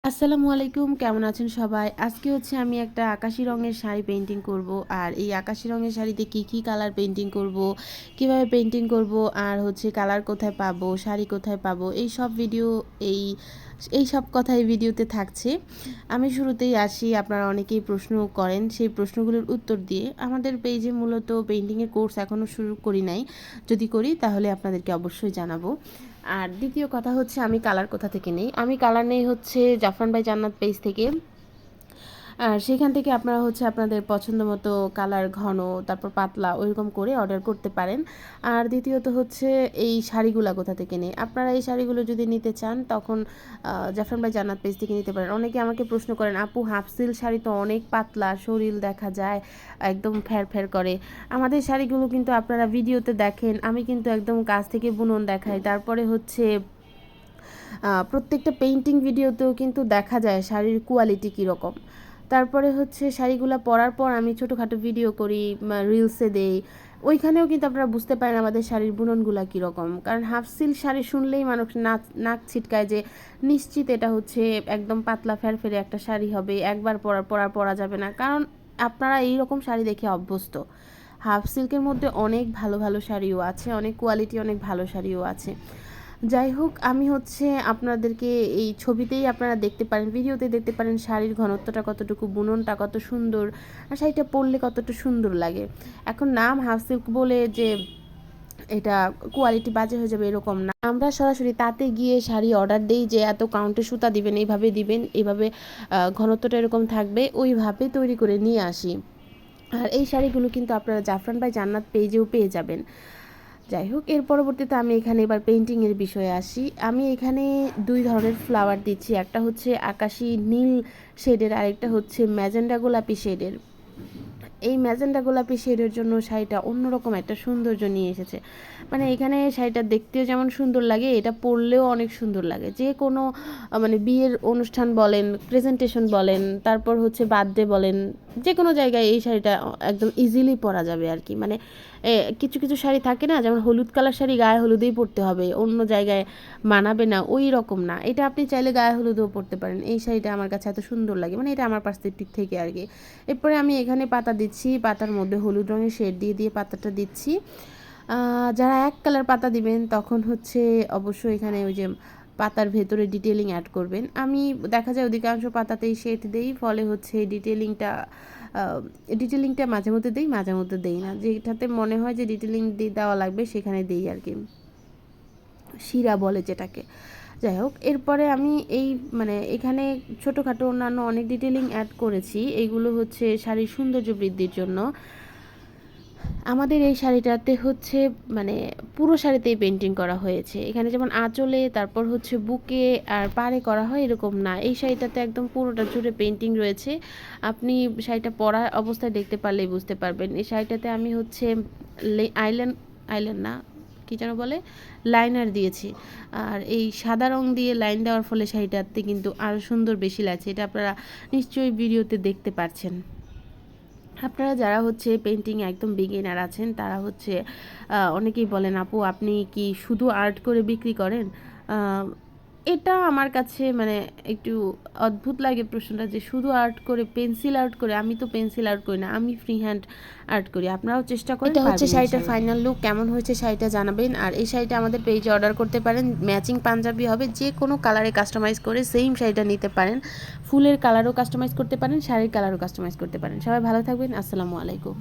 আসসালামু আলাইকুম, কেমন আছেন সবাই? আজকে হচ্ছে আমি একটা আকাশি রঙের শাড়ি পেইন্টিং করব। আর এই আকাশি রঙের শাড়িতে কি কালার পেইন্টিং করব, কিভাবে পেইন্টিং করব, আর হচ্ছে কালার কোথায় পাবো, শাড়ি কোথায় পাবো, এই সব ভিডিও এই এই সব কথা এই ভিডিওতে থাকছে। আমি শুরুতেই আসি, আপনারা অনেকেই প্রশ্ন করেন, সেই প্রশ্নগুলোর উত্তর দিয়ে। আমাদের পেজে মূলত পেইন্টিংয়ের কোর্স এখনও শুরু করি নাই, যদি করি তাহলে আপনাদেরকে অবশ্যই জানাবো। আর দ্বিতীয় কথা হচ্ছে আমি কালার কোথা থেকে নেই, আমি কালার নেই হচ্ছে জাফরান ভাই জান্নাত পেজ থেকে। আর সেখান থেকে আপনারা হচ্ছে আপনাদের পছন্দ মতো কালার ঘন তারপর পাতলা ওইরকম করে অর্ডার করতে পারেন। আর দ্বিতীয়ত হচ্ছে এই শাড়িগুলো কোথা থেকে নেই, আপনারা এই শাড়িগুলো যদি নিতে চান তখন জাফরান ভাই জান্নাত পেজ থেকে নিতে পারেন। অনেকে আমাকে প্রশ্ন করেন, আপু হাফ সিল শাড়ি তো অনেক পাতলা, শরীর দেখা যায় একদম ফ্যার ফ্যার করে। আমাদের শাড়িগুলো কিন্তু আপনারা ভিডিওতে দেখেন, আমি কিন্তু একদম কাছ থেকে বুনন দেখাই। তারপরে হচ্ছে প্রত্যেকটা পেইন্টিং ভিডিওতেও কিন্তু দেখা যায় শাড়ির কোয়ালিটি কীরকম। তারপরে হচ্ছে শাড়িগুলো পরার পর আমি ছোটোখাটো ভিডিও করি, রিলসে দেই, ওইখানেও কিন্তু আপনারা বুঝতে পারেন আমাদের শাড়ির বুননগুলো কীরকম। কারণ হাফ সিল্ক শাড়ি শুনলেই মানুষ নাক ছিটকায় যে নিশ্চিত এটা হচ্ছে একদম পাতলা ফেরফেরে একটা শাড়ি হবে, একবার পরা যাবে না। কারণ আপনারা এই রকম শাড়ি দেখে অভ্যস্ত। হাফ সিল্কের মধ্যে অনেক ভালো ভালো শাড়িও আছে, অনেক কোয়ালিটি অনেক ভালো শাড়িও আছে। যাই হোক, আমি হচ্ছে আপনাদেরকে এই ছবিতেই আপনারা দেখতে পারেন, ভিডিওতে দেখতে পারেন শাড়ির ঘনত্বটা কতটুকু, বুননটা কত সুন্দর, আর শাড়িটা পরলে কতটা সুন্দর লাগে। এখন নাম হাফ সিল্ক বলে যে এটা কোয়ালিটি বাজে হয়ে যাবে এরকম না। আমরা সরাসরি তাতে গিয়ে শাড়ি অর্ডার দিই যে এত কাউন্টে সুতা দিবেন, এইভাবে দিবেন, এইভাবে ঘনত্বটা এরকম থাকবে, ওইভাবে তৈরি করে নিয়ে আসি। আর এই শাড়িগুলো কিন্তু আপনারা জাফরান ভাই জান্নাত পেজেও পেয়ে যাবেন। যাই হোক, এর পরবর্তীতে আমি এখানে এবার পেইন্টিংয়ের বিষয়ে আসি। আমি এখানে দুই ধরনের ফ্লাওয়ার দিচ্ছি, একটা হচ্ছে আকাশি নীল শেডের, আরেকটা হচ্ছে ম্যাজেন্ডা গোলাপি শেডের। এই ম্যাজেন্ডা গোলাপি শেডের জন্য শাড়িটা অন্যরকম একটা সৌন্দর্য নিয়ে এসেছে। মানে এখানে শাড়িটা দেখতেও যেমন সুন্দর লাগে, এটা পরলেও অনেক সুন্দর লাগে। যে কোনো মানে বিয়ের অনুষ্ঠান বলেন, প্রেজেন্টেশন বলেন, তারপর হচ্ছে বার্থডে বলেন, যে কোনো জায়গায় এই শাড়িটা একদম ইজিলি পরা যাবে আর কি। মানে কিছু কিছু শাড়ি থাকে না, যেমন হলুদ কালার শাড়ি গায়ে হলুদেই পরতে হবে, অন্য জায়গায় মানাবে না, ওই রকম না। এটা আপনি চাইলে গায়ে হলুদেও পরতে পারেন। এই শাড়িটা আমার কাছে এত সুন্দর লাগে, মানে এটা আমার পার্সপেক্টিভ থেকে আর কি। এরপরে আমি এখানে পাতা দিচ্ছি, পাতার মধ্যে হলুদ রঙের শেড দিয়ে দিয়ে পাতাটা দিচ্ছি। যারা এক কালার পাতা দিবেন তখন হচ্ছে অবশ্যই এখানে ওই যে পাতার ভেতরে ডিটেলিং অ্যাড করবেন। আমি দেখা যায় অধিকাংশ পাতাতেই শেড দেই, ফলে হচ্ছে ডিটেলিংটা মাঝে মধ্যে দেই, মাঝে মধ্যে দেই না। যেটাতে মনে হয় যে ডিটেলিং দেওয়া লাগবে সেখানে দেই আর কি, শিরা বলে যেটাকে। যাই হোক, এরপরে আমি এই মানে এখানে ছোটোখাটো অন্যান্য অনেক ডিটেলিং অ্যাড করেছি। এইগুলো হচ্ছে শাড়ির সৌন্দর্য বৃদ্ধির জন্য। আমাদের এই শাড়িটাতে হচ্ছে মানে পুরো শাড়িতেই পেন্টিং করা হয়েছে। এখানে যেমন আঁচলে, তারপর হচ্ছে বুকে আর পাড়ে করা হয় এরকম না, এই শাড়িটাতে একদম পুরোটা জুড়ে পেন্টিং রয়েছে। আপনি শাড়িটা পরা অবস্থায় দেখতে পারলেই বুঝতে পারবেন। এই শাড়িটাতে আমি হচ্ছে আইল্যান্ড না, কী যেন বলে, লাইনার দিয়েছি। আর এই সাদা রং দিয়ে লাইন দেওয়ার ফলে শাড়িটাতে কিন্তু আরও সুন্দর বেশি লাগছে। এটা আপনারা নিশ্চয়ই ভিডিওতে দেখতে পাচ্ছেন। আপনারা যারা হচ্ছে পেন্টিং একদম বিগিনার আছেন তারা হচ্ছে অনেকেই বলেন, আপু আপনি কি শুধু আর্ট করে বিক্রি করেন? এটা আমার কাছে মানে একটু অদ্ভুত লাগে প্রশ্নটা, যে শুধু আর্ট করে, পেন্সিল আর্ট করে। আমি তো পেন্সিল আর্ট করি না, আমি ফ্রি হ্যান্ড আর্ট করি। আপনারাও চেষ্টা করেন। এটা হচ্ছে শাড়িটার ফাইনাল লুক, কেমন হয়েছে শাড়িটা জানাবেন। আর এই শাড়িটা আমাদের পেজে অর্ডার করতে পারেন, ম্যাচিং পাঞ্জাবি হবে, যে কোনো কালারে কাস্টমাইজ করে সেম শাড়িটা নিতে পারেন। ফুলের কালারও কাস্টমাইজ করতে পারেন, শাড়ির কালারও কাস্টমাইজ করতে পারেন। সবাই ভালো থাকবেন, আসসালামু আলাইকুম।